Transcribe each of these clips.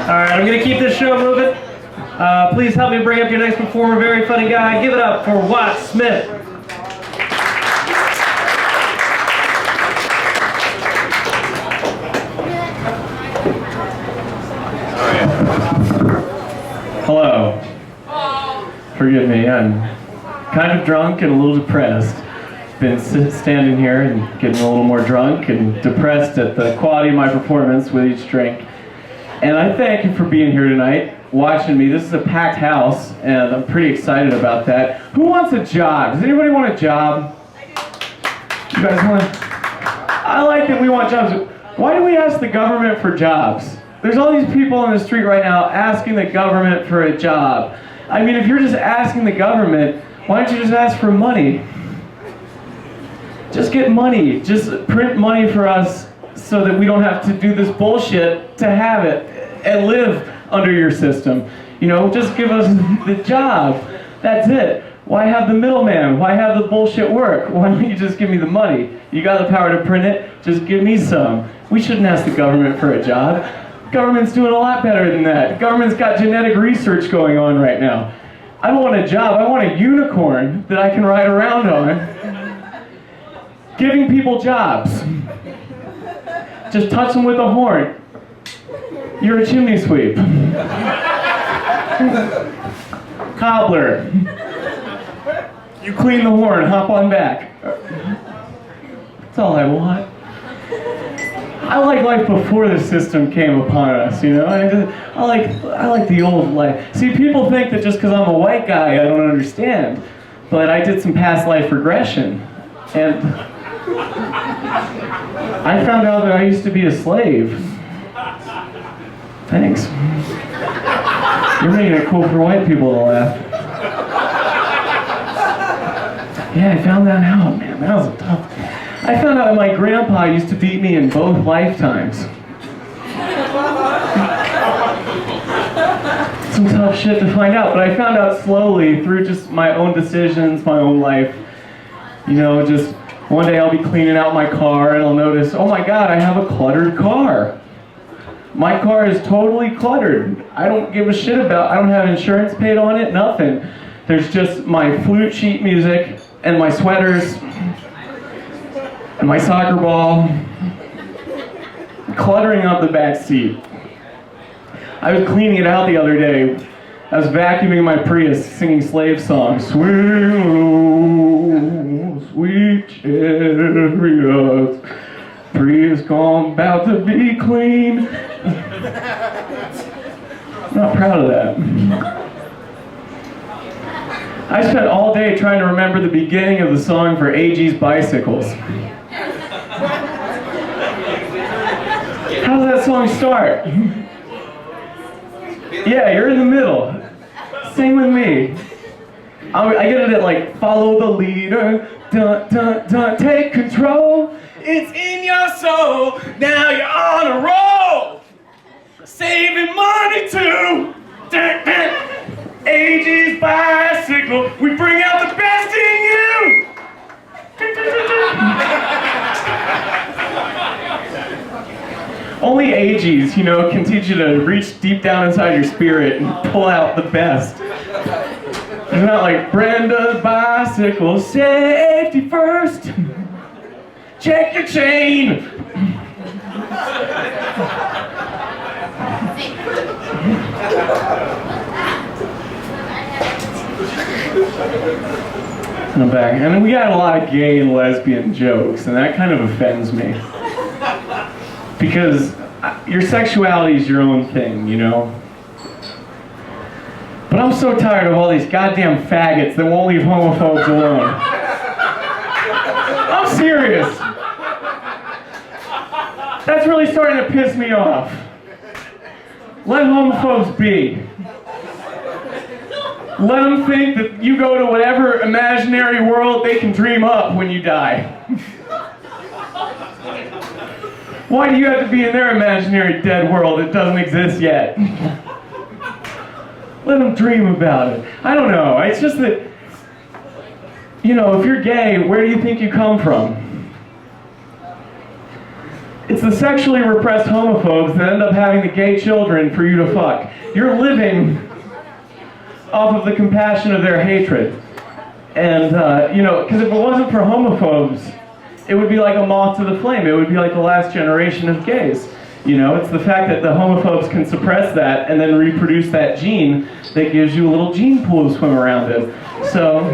Alright, I'm going to keep this show moving. Please help me bring up your next performer, very funny guy. Give it up for Watt Smith. Hello. Forgive me, I'm kind of drunk and a little depressed. Been standing here and getting a little more drunk and depressed at the quality of my performance with each drink. And I thank you for being here tonight, watching me. This is a packed house, and I'm pretty excited about that. Who wants a job? Does anybody want a job? I do. You guys want? I like that we want jobs. Why do we ask the government for jobs? There's all these people on the street right now asking the government for a job. I mean, if you're just asking the government, why don't you just ask for money? Just get money. Just print money for us so that we don't have to do this bullshit to have it and live under your system. You know, just give us the job. That's it. Why have the middleman? Why have the bullshit work? Why don't you just give me the money? You got the power to print it, just give me some. We shouldn't ask the government for a job. Government's doing a lot better than that. The government's got genetic research going on right now. I don't want a job, I want a unicorn that I can ride around on. Giving people jobs. Just touch them with a horn. You're a chimney sweep. Cobbler. You clean the horn, hop on back. That's all I want. I like life before the system came upon us, you know? I like the old life. See, people think that just because I'm a white guy, I don't understand. But I did some past life regression. And I found out that I used to be a slave. Thanks. You're making it cool for white people to laugh. Yeah, I found that out, man. That was a tough... I found out that my grandpa used to beat me in both lifetimes. Some tough shit to find out, but I found out slowly through just my own decisions, my own life. You know, just one day I'll be cleaning out my car and I'll notice, oh my God, I have a cluttered car. My car is totally cluttered. I don't give a shit about, I don't have insurance paid on it, nothing. There's just my flute sheet music and my sweaters and my soccer ball cluttering up the back seat. I was cleaning it out the other day. I was vacuuming my Prius, singing slave songs. Swing low, sweet chariots, Prius gone, about to be clean. I'm not proud of that. I spent all day trying to remember the beginning of the song for AG's Bicycles. How does that song start? Yeah, you're in the middle. Sing with me. I get it at like, follow the leader, dun, dun, dun, take control. It's in your soul, now you're on a roll. Saving money too. Dun, dun. AG's Bicycle, we bring out the best in you. Only AGs, you know, can teach you to reach deep down inside your spirit and pull out the best. It's not like Brenda's bicycle, safety first. Check your chain. And I'm back. And we got a lot of gay and lesbian jokes, and that kind of offends me. Because your sexuality is your own thing, you know? But I'm so tired of all these goddamn faggots that won't leave homophobes alone. I'm serious. That's really starting to piss me off. Let homophobes be. Let them think that you go to whatever imaginary world they can dream up when you die. Why do you have to be in their imaginary dead world that doesn't exist yet? Let them dream about it. I don't know, it's just that, you know, if you're gay, where do you think you come from? It's the sexually repressed homophobes that end up having the gay children for you to fuck. You're living off of the compassion of their hatred. And, because if it wasn't for homophobes, it would be like a moth to the flame. It would be like the last generation of gays. It's the fact that the homophobes can suppress that and then reproduce that gene that gives you a little gene pool to swim around in. So,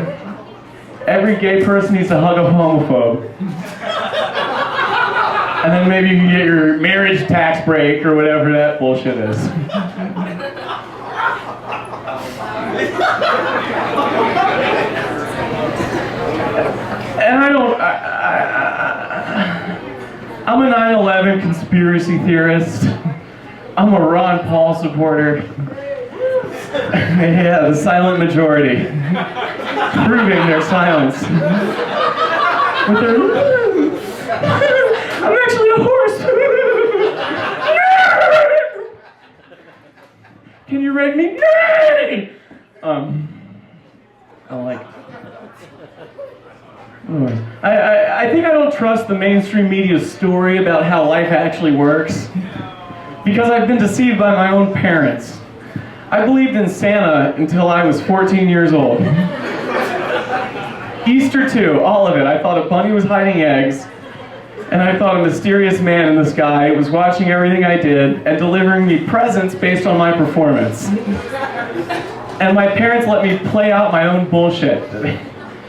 every gay person needs to hug a homophobe. And then maybe you can get your marriage tax break or whatever that bullshit is. And I'm a 9/11 conspiracy theorist. I'm a Ron Paul supporter. Yeah, the silent majority. Proving their silence. With their... I'm actually a horse! Can you reg me? Nay! I think I don't trust the mainstream media's story about how life actually works because I've been deceived by my own parents. I believed in Santa until I was 14 years old. Easter too, all of it. I thought a bunny was hiding eggs, and I thought a mysterious man in the sky was watching everything I did and delivering me presents based on my performance. And my parents let me play out my own bullshit.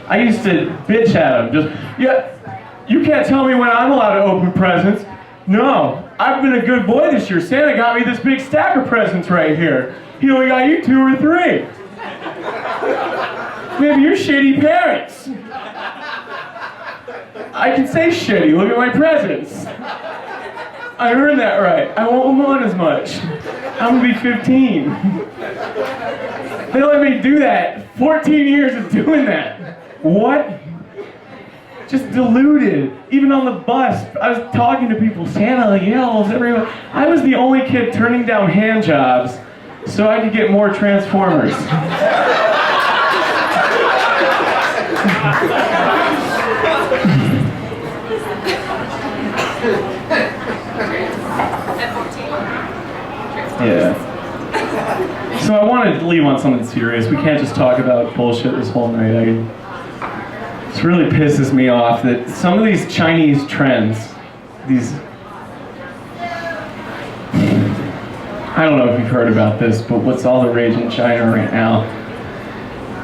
I used to bitch at them, you can't tell me when I'm allowed to open presents. No, I've been a good boy this year. Santa got me this big stack of presents right here. He only got you 2 or 3. Maybe you're shitty parents. I can say shitty, look at my presents. I earned that right. I won't want as much. I'm gonna be 15. They let me do that. 14 years of doing that. What? Just deluded. Even on the bus, I was talking to people, Santa yells everywhere. I was the only kid turning down hand jobs so I could get more Transformers. Yeah. So I wanted to leave on something serious. We can't just talk about bullshit this whole night. This really pisses me off that some of these Chinese trends, I don't know if you've heard about this, but what's all the rage in China right now?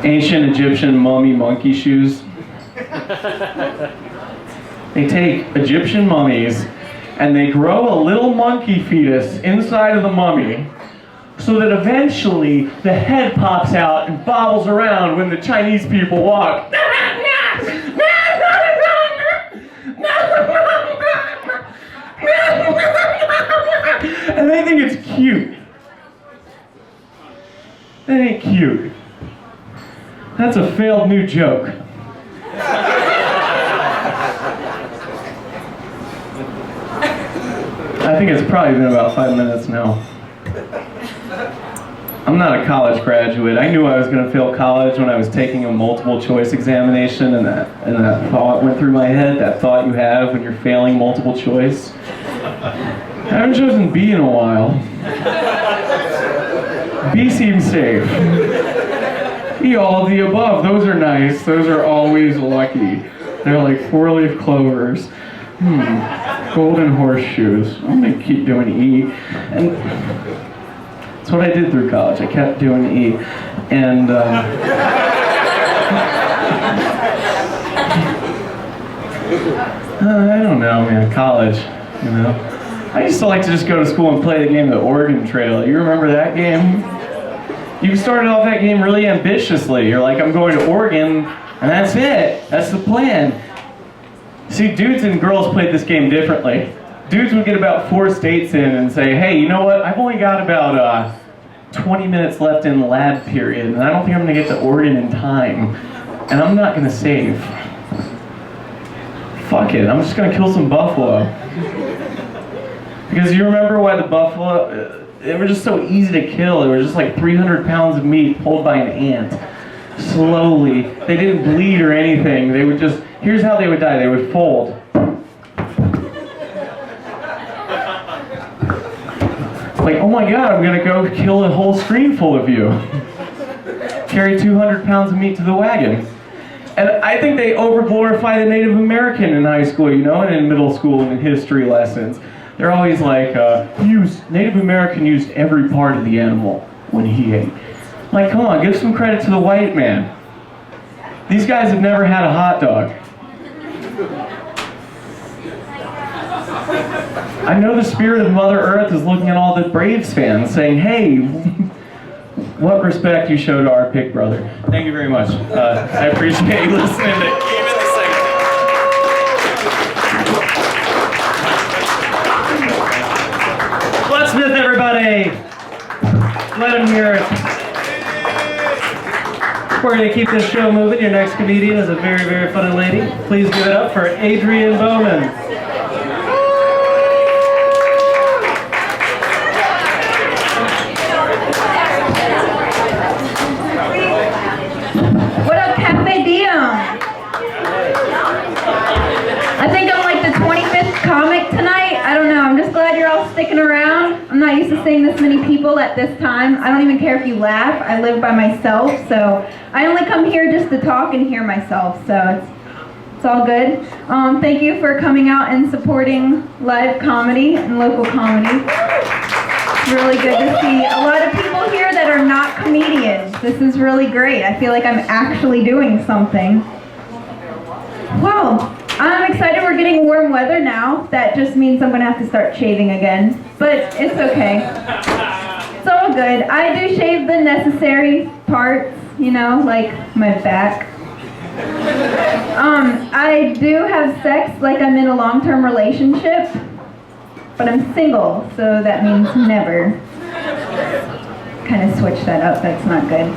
Ancient Egyptian mummy monkey shoes. They take Egyptian mummies and they grow a little monkey fetus inside of the mummy so that eventually the head pops out and bobbles around when the Chinese people walk. And they think it's cute. That ain't cute. That's a failed new joke. I think it's probably been about 5 minutes now. I'm not a college graduate. I knew I was going to fail college when I was taking a multiple choice examination, and that thought went through my head, that thought you have when you're failing multiple choice. I haven't chosen B in a while. B seems safe. E, all of the above. Those are nice. Those are always lucky. They're like 4-leaf clovers. Golden horseshoes. I'm going to keep doing E. And that's what I did through college. I kept doing E. And I don't know, man. College, you know. I used to like to just go to school and play the game, the Oregon Trail. You remember that game? You started off that game really ambitiously. You're like, I'm going to Oregon, and that's it. That's the plan. See, dudes and girls played this game differently. Dudes would get about 4 states in and say, hey, you know what? I've only got about 20 minutes left in the lab period, and I don't think I'm going to get to Oregon in time. And I'm not going to save. Fuck it, I'm just going to kill some buffalo. Because you remember why the buffalo, they were just so easy to kill. They were just like 300 pounds of meat pulled by an ant. Slowly. They didn't bleed or anything. They would just, here's how they would die. They would fold. like, oh my God, I'm gonna go kill a whole stream full of you. Carry 200 pounds of meat to the wagon. And I think they over-glorify the Native American in high school, you know, and in middle school and in history lessons. They're always like, Native American used every part of the animal when he ate. Like, come on, give some credit to the white man. These guys have never had a hot dog. I know the spirit of Mother Earth is looking at all the Braves fans saying, hey, what respect you show to our pig brother. Thank you very much. I appreciate you listening to even the segment. Let's Smith, everybody. Let him hear it. We're going to keep this show moving. Your next comedian is a very, very funny lady. Please give it up for Adrienne Bowman. What up, Cafe Diem? I think I'm like the 25th comic tonight. I don't know. I'm just glad you're all sticking around. I'm not used to seeing this many people at this time. I don't even care if you laugh. I live by myself, so I only come here just to talk and hear myself, so it's all good. Thank you for coming out and supporting live comedy and local comedy. It's really good to see a lot of people here that are not comedians. This is really great. I feel like I'm actually doing something. Well, I'm excited we're getting warm weather now. That just means I'm going to have to start shaving again, but it's okay. It's all good. I do shave the necessary parts, you know, like my back. I do have sex like I'm in a long-term relationship, but I'm single, so that means never. Kind of switch that up, that's not good.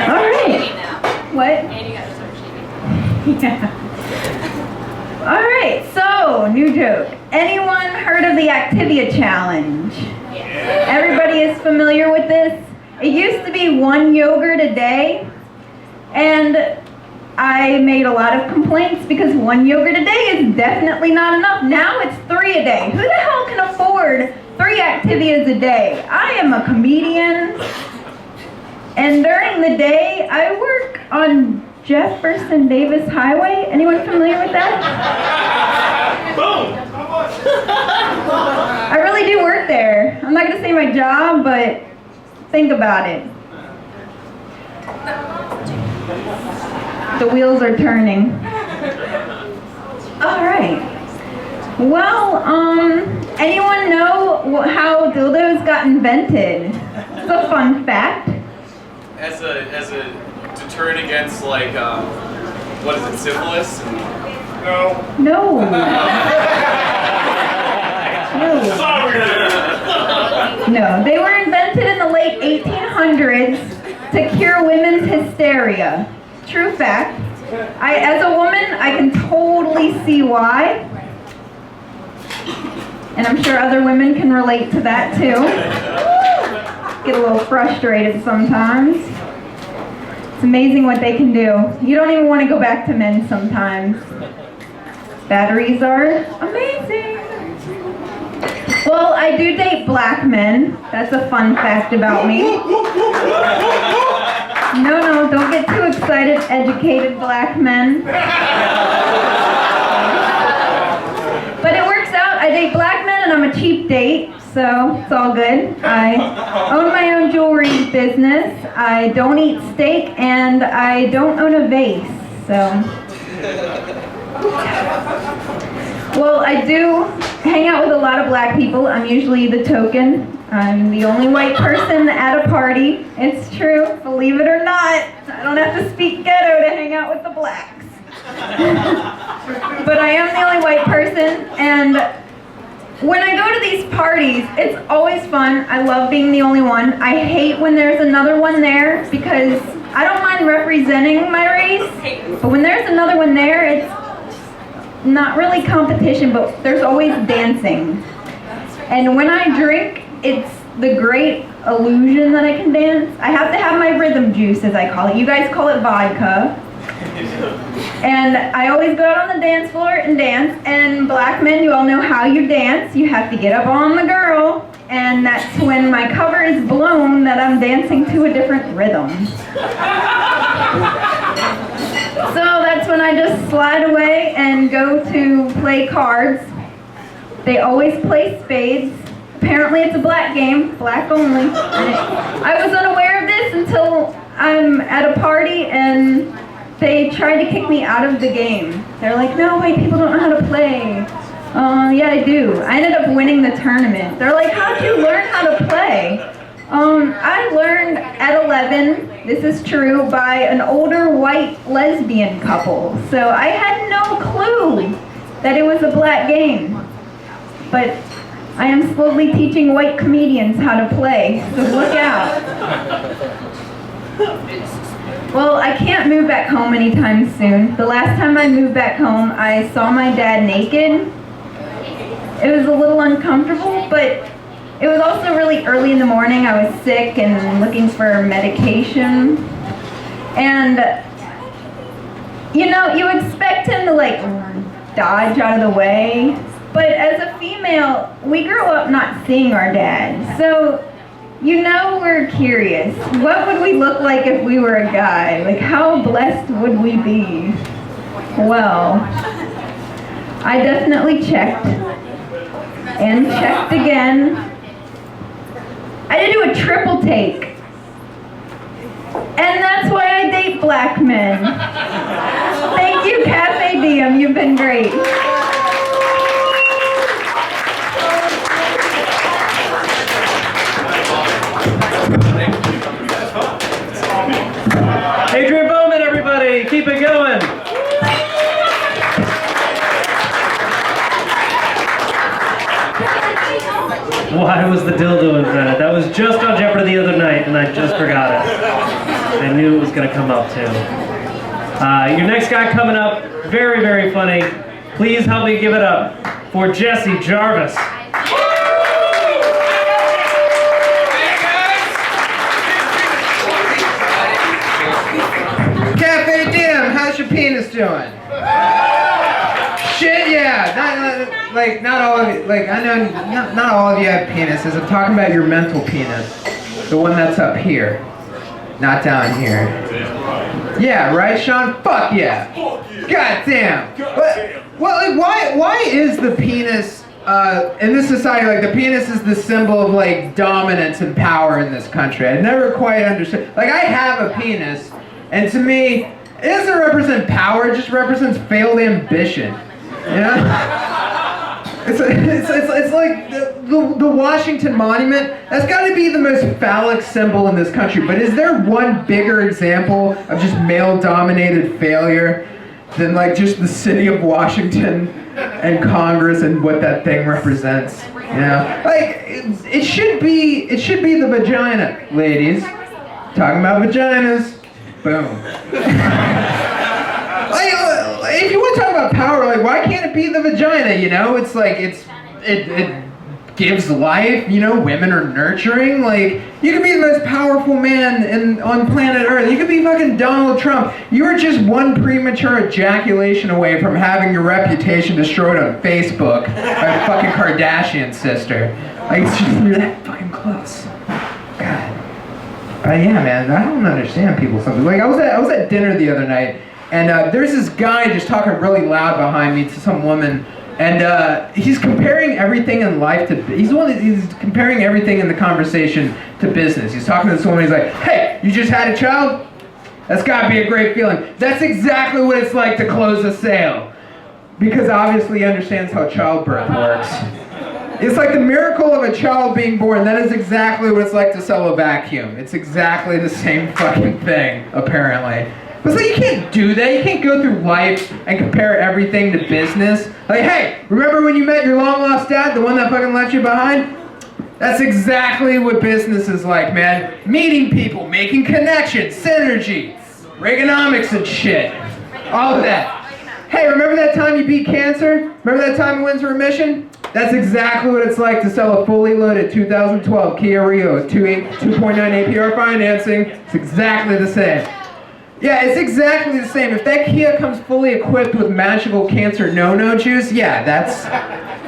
All right. What? Yeah. All right, so, new joke. Anyone heard of the Activia Challenge? Everybody is familiar with this? It used to be 1 yogurt a day, and I made a lot of complaints because 1 yogurt a day is definitely not enough. Now it's 3 a day. Who the hell can afford 3 Activias a day? I am a comedian, and during the day, I work on Jefferson Davis Highway. Anyone familiar with that? Boom! I really do work there. I'm not going to say my job, but think about it. The wheels are turning. All right. Well, anyone know how dildos got invented? It's a fun fact. As a deterrent against, like, what is it, syphilis? No. No, they were invented in the late 1800s to cure women's hysteria. True fact. As a woman, I can totally see why. And I'm sure other women can relate to that too. Get a little frustrated sometimes. It's amazing what they can do. You don't even want to go back to men sometimes. Batteries are amazing. Well, I do date black men. That's a fun fact about me. No, don't get too excited, educated black men. But it works out. I date black men and I'm a cheap date, so it's all good. I own my own jewelry business. I don't eat steak and I don't own a vase, so. Well, I do hang out with a lot of black people. I'm usually the token. I'm the only white person at a party. It's true, believe it or not. I don't have to speak ghetto to hang out with the blacks. But I am the only white person, and when I go to these parties, it's always fun. I love being the only one. I hate when there's another one there because I don't mind representing my race, but when there's another one there, it's not really competition, but there's always dancing. And when I drink, it's the great illusion that I can dance. I have to have my rhythm juice, as I call it. You guys call it vodka. And I always go out on the dance floor and dance. And black men, you all know how you dance. You have to get up on the girl and that's when my cover is blown that I'm dancing to a different rhythm. So that's when I just slide away and go to play cards. They always play spades. Apparently it's a black game, black only. I was unaware of this until I'm at a party and they tried to kick me out of the game. They're like, no, wait, people don't know how to play. Yeah, I do. I ended up winning the tournament. They're like, how'd you learn how to play? I learned at 11, this is true, by an older white lesbian couple. So I had no clue that it was a black game. But I am slowly teaching white comedians how to play, so look out. Well, I can't move back home anytime soon. The last time I moved back home, I saw my dad naked. It was a little uncomfortable, but it was also really early in the morning. I was sick and looking for medication. And, you know, you expect him to, like, dodge out of the way. But as a female, we grew up not seeing our dad. So, you know, we're curious. What would we look like if we were a guy? Like, how blessed would we be? Well, I definitely checked. And checked again. I had to do a triple take. And that's why I date black men. Thank you, Cafe Diem. You've been great. Adrienne Bowman, everybody, keep it going. Why was the dildo invented? That was just on Jeopardy the other night, and I just forgot it. I knew it was going to come up too. Your next guy coming up, very, very funny. Please help me give it up for Jesse Jarvis. Cafe Diem, how's your penis doing? Shit, yeah. Not all of you. Like, I know not all of you have penises. I'm talking about your mental penis, the one that's up here, not down here. Yeah, right, Sean? Fuck yeah. God damn. Well, like, why is the penis in this society, like, the penis is the symbol of, like, dominance and power in this country? I never quite understood. Like, I have a penis. And to me, it doesn't represent power, it just represents failed ambition. You know? It's like the Washington Monument. That's got to be the most phallic symbol in this country. But is there one bigger example of just male-dominated failure than, like, just the city of Washington and Congress and what that thing represents? You know? Like, it should be the vagina, ladies. Talking about vaginas. Boom. Like, if you want to talk about power, like, why can't it be the vagina, you know? It's like, it gives life, you know? Women are nurturing. Like, you could be the most powerful man on planet Earth. You could be fucking Donald Trump. You are just one premature ejaculation away from having your reputation destroyed on Facebook by a fucking Kardashian sister. Like, it's just, you're that fucking close. God. Yeah, man, I don't understand people sometimes. Like, I was at dinner the other night, and there's this guy just talking really loud behind me to some woman, and he's comparing everything in life to. He's comparing everything in the conversation to business. He's talking to this woman. He's like, "Hey, you just had a child? That's gotta be a great feeling. That's exactly what it's like to close a sale," because obviously he understands how childbirth works. It's like the miracle of a child being born. That is exactly what it's like to sell a vacuum. It's exactly the same fucking thing, apparently. But it's like, you can't do that. You can't go through life and compare everything to business. Like, hey, remember when you met your long-lost dad, the one that fucking left you behind? That's exactly what business is like, man. Meeting people, making connections, synergy, Reaganomics and shit. All of that. Hey, remember that time you beat cancer? Remember that time you went into remission? That's exactly what it's like to sell a fully loaded 2012 Kia Rio with 2.9 APR financing. It's exactly the same. Yeah, it's exactly the same. If that Kia comes fully equipped with magical cancer no-no juice, yeah, that's...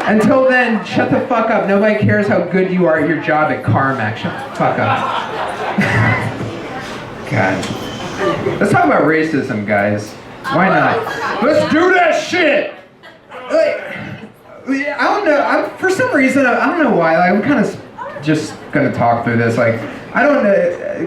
Until then, shut the fuck up. Nobody cares how good you are at your job at CarMax. Shut the fuck up. God. Let's talk about racism, guys. Why not? Let's do that shit! Like, I don't know. For some reason, I don't know why. Like, I'm kind of just gonna talk through this. Like, I don't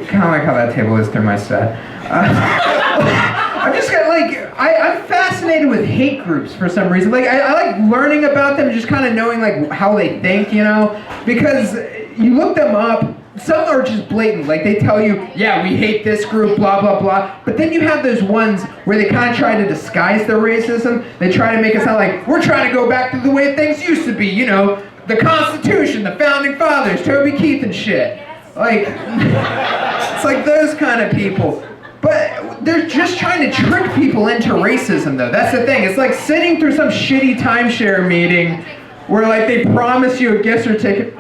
kind of like how that table is through my set. I'm just I'm fascinated with hate groups for some reason. Like, I like learning about them, just kind of knowing like how they think, you know, because you look them up. Some are just blatant, like they tell you, yeah, we hate this group, blah, blah, blah. But then you have those ones where they kind of try to disguise their racism. They try to make it sound like, we're trying to go back to the way things used to be, you know, the Constitution, the Founding Fathers, Toby Keith and shit. Like, it's like those kind of people. But they're just trying to trick people into racism, though. That's the thing. It's like sitting through some shitty timeshare meeting where like they promise you a gift certificate.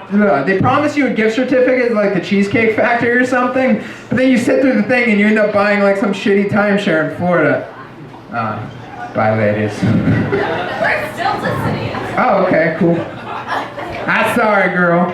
They promise you a gift certificate like the Cheesecake Factory or something, but then you sit through the thing and you end up buying like some shitty timeshare in Florida. Bye, ladies. We're still listening. Oh, okay, cool. I'm sorry, girl.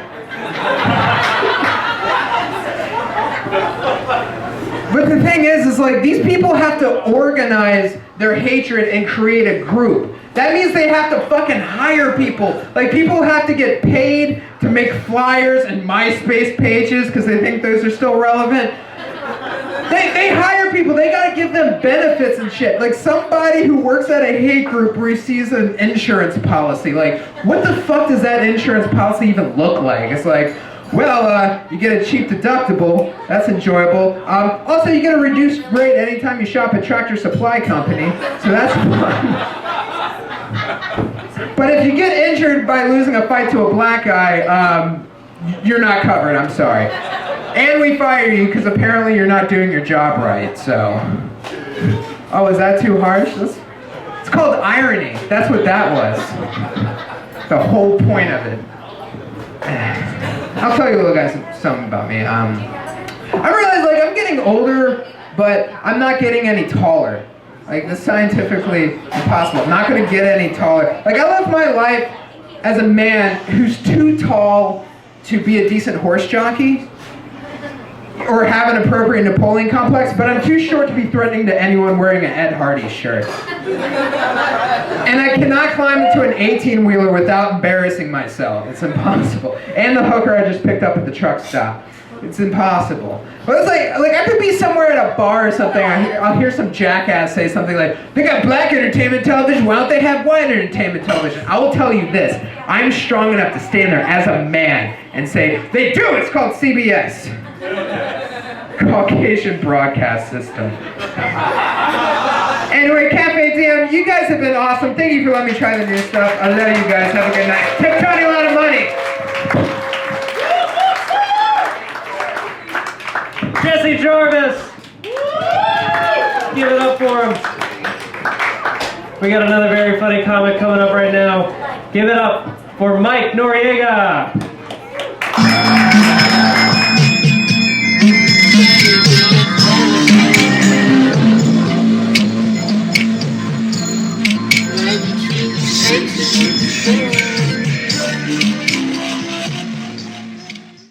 But the thing is like these people have to organize their hatred and create a group. That means they have to fucking hire people. Like, people have to get paid to make flyers and MySpace pages because they think those are still relevant. They hire people. They gotta give them benefits and shit. Like, somebody who works at a hate group receives an insurance policy. Like, what the fuck does that insurance policy even look like? It's like, well, you get a cheap deductible. That's enjoyable. Also, you get a reduced rate anytime you shop at Tractor Supply Company. So that's fun. But if you get injured by losing a fight to a black guy, you're not covered, I'm sorry. And we fire you because apparently you're not doing your job right, so... Oh, is that too harsh? It's called irony. That's what that was. The whole point of it. I'll tell you little guys something about me. I realize like I'm getting older, but I'm not getting any taller. Like, that's scientifically impossible. I'm not going to get any taller. Like, I live my life as a man who's too tall to be a decent horse jockey or have an appropriate Napoleon complex, but I'm too short to be threatening to anyone wearing an Ed Hardy shirt. And I cannot climb into an 18-wheeler without embarrassing myself. It's impossible. And the hooker I just picked up at the truck stop. It's impossible. But it's like I could be somewhere at a bar or something. I'll hear some jackass say something like, they got black entertainment television, why don't they have white entertainment television? I will tell you this, I'm strong enough to stand there as a man and say, they do, it's called CBS. Caucasian Broadcast System. Anyway, Cafe Diem, you guys have been awesome. Thank you for letting me try the new stuff. I love you guys. Have a good night. Tip Tony a lot of money. Jesse Jarvis! Give it up for him. We got another very funny comic coming up right now. Give it up for Mike Noriega!